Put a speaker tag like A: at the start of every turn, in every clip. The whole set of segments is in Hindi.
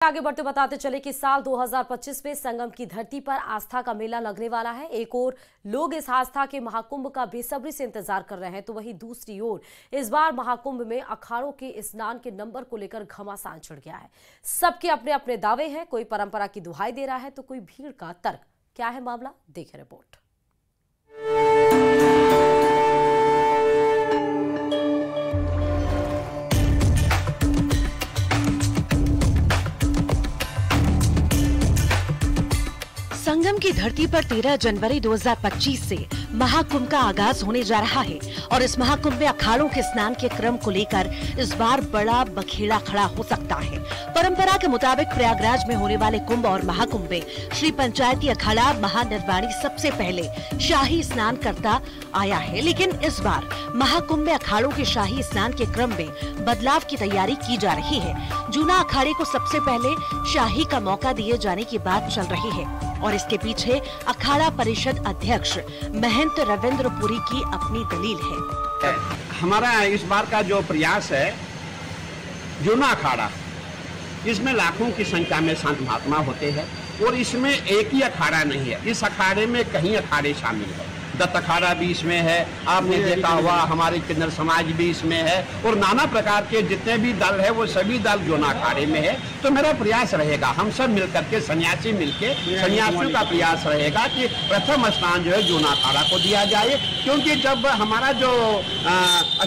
A: आगे बढ़ते बताते चले कि साल 2025 में संगम की धरती पर आस्था का मेला लगने वाला है। एक ओर लोग इस आस्था के महाकुंभ का बेसब्री से इंतजार कर रहे हैं, तो वहीं दूसरी ओर इस बार महाकुंभ में अखाड़ों के स्नान के नंबर को लेकर घमासान छिड़ गया है। सबके अपने अपने दावे हैं, कोई परंपरा की दुहाई दे रहा है तो कोई भीड़ का तर्क। क्या है मामला, देखें रिपोर्ट।
B: संगम की धरती पर 13 जनवरी 2025 से महाकुंभ का आगाज होने जा रहा है और इस महाकुंभ में अखाड़ों के स्नान के क्रम को लेकर इस बार बड़ा बखेड़ा खड़ा हो सकता है। परंपरा के मुताबिक प्रयागराज में होने वाले कुंभ और महाकुंभ में श्री पंचायती अखाड़ा महानिर्वाणी सबसे पहले शाही स्नान करता आया है, लेकिन इस बार महाकुंभ में अखाड़ों के शाही स्नान के क्रम में बदलाव की तैयारी की जा रही है। जूना अखाड़े को सबसे पहले शाही का मौका दिए जाने की बात चल रही है और इसके पीछे अखाड़ा परिषद अध्यक्ष महंत रविंद्र पुरी की अपनी दलील है।
C: हमारा इस बार का जो प्रयास है, जूना अखाड़ा, इसमें लाखों की संख्या में संत महात्मा होते हैं और इसमें एक ही अखाड़ा नहीं है। इस अखाड़े में कई अखाड़े शामिल है। दत्त अखाड़ा भी इसमें है, आपने देखा हुआ हमारे किन्नर समाज भी इसमें है और नाना प्रकार के जितने भी दल है वो सभी दल जूना अखाड़े में है। तो मेरा प्रयास रहेगा, हम सब मिलकर के सन्यासी मिलके सन्यासियों का प्रयास रहेगा कि प्रथम स्नान जो है जूना अखाड़ा को दिया जाए, क्योंकि जब हमारा जो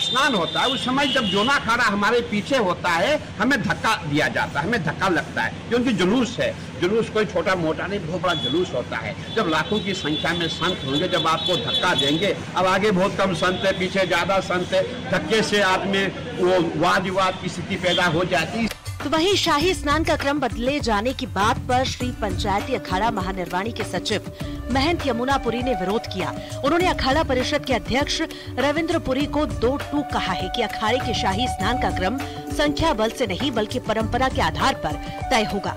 C: स्नान होता है उस समय जब जूना अखाड़ा हमारे पीछे होता है हमें धक्का दिया जाता है, हमें धक्का लगता है, क्योंकि जुलूस है। जुलूस कोई छोटा मोटा नहीं, बहुत बड़ा जुलूस होता है। जब लाखों की संख्या में संत होंगे, जब आपको धक्का देंगे, अब आगे बहुत कम संत है, पीछे ज्यादा संत है, धक्के से आदमी वो वाद विवाद की स्थिति पैदा हो जाती है।
B: तो वहीं शाही स्नान का क्रम बदले जाने की बात पर श्री पंचायती अखाड़ा महानिर्वाणी के सचिव महंत यमुनापुरी ने विरोध किया। उन्होंने अखाड़ा परिषद के अध्यक्ष रविंद्र पुरी को दो टूक कहा है कि अखाड़े के शाही स्नान का क्रम संख्या बल से नहीं बल्कि परंपरा के आधार पर तय होगा।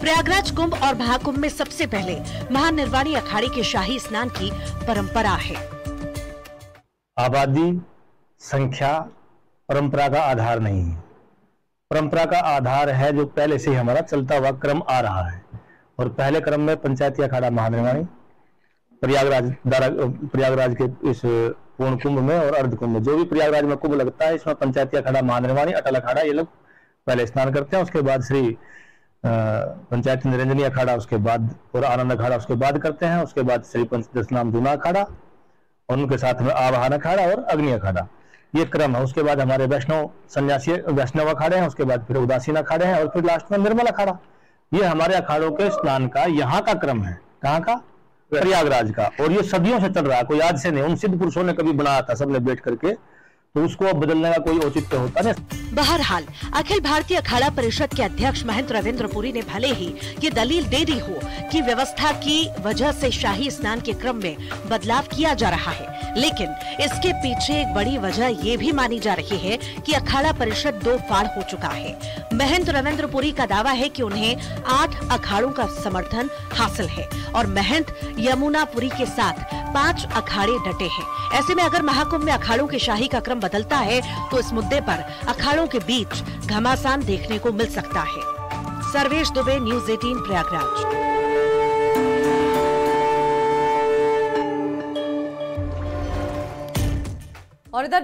B: प्रयागराज कुंभ और महाकुंभ में सबसे पहले महानिर्वाणी अखाड़े के शाही स्नान की परंपरा है।
D: आबादी संख्या परंपरा का आधार नहीं है। परंपरा का आधार है जो पहले से ही हमारा चलता हुआ क्रम आ रहा है और पहले क्रम में पंचायती अखाड़ा महानिर्वाणी प्रयागराज के इस पूर्ण कुंभ में और अर्ध कुंभ में, जो भी प्रयागराज में कुंभ लगता है, इसमें पंचायती अखाड़ा महानिर्वाणी अटल अखाड़ा ये लोग पहले स्नान करते हैं। उसके बाद श्री पंचायती निरंजनी अखाड़ा, उसके बाद और आनंद अखाड़ा उसके बाद करते हैं। उसके बाद श्री पंचदशनाम जूना अखाड़ा और उनके साथ में आवाहन अखाड़ा और अग्नि अखाड़ा, ये क्रम है। उसके बाद हमारे वैष्णव अखाड़े हैं, उसके बाद फिर उदासीन अखाड़े हैं और फिर लास्ट में निर्मल अखाड़ा। ये हमारे अखाड़ों के स्नान का यहाँ का क्रम है। कहाँ का? प्रयागराज का। और ये सदियों से चल रहा है, कोई आज से नहीं। उन सिद्ध पुरुषों ने कभी बनाया था सबने बैठ करके, तो उसको अब बदलने का कोई औचित्य होता नहीं।
B: बहरहाल अखिल भारतीय अखाड़ा परिषद के अध्यक्ष महंत रविंद्र पुरी ने भले ही ये दलील दे दी हो कि व्यवस्था की वजह से शाही स्नान के क्रम में बदलाव किया जा रहा है, लेकिन इसके पीछे एक बड़ी वजह ये भी मानी जा रही है कि अखाड़ा परिषद दो फाड़ हो चुका है। महंत रविंद्र पुरी का दावा है कि उन्हें 8 अखाड़ों का समर्थन हासिल है और महंत यमुनापुरी के साथ 5 अखाड़े डटे हैं। ऐसे में अगर महाकुंभ में अखाड़ों के शाही का क्रम बदलता है तो इस मुद्दे पर अखाड़ों के बीच घमासान देखने को मिल सकता है। सर्वेश दुबे, न्यूज़ 18 प्रयागराज।
A: और इधर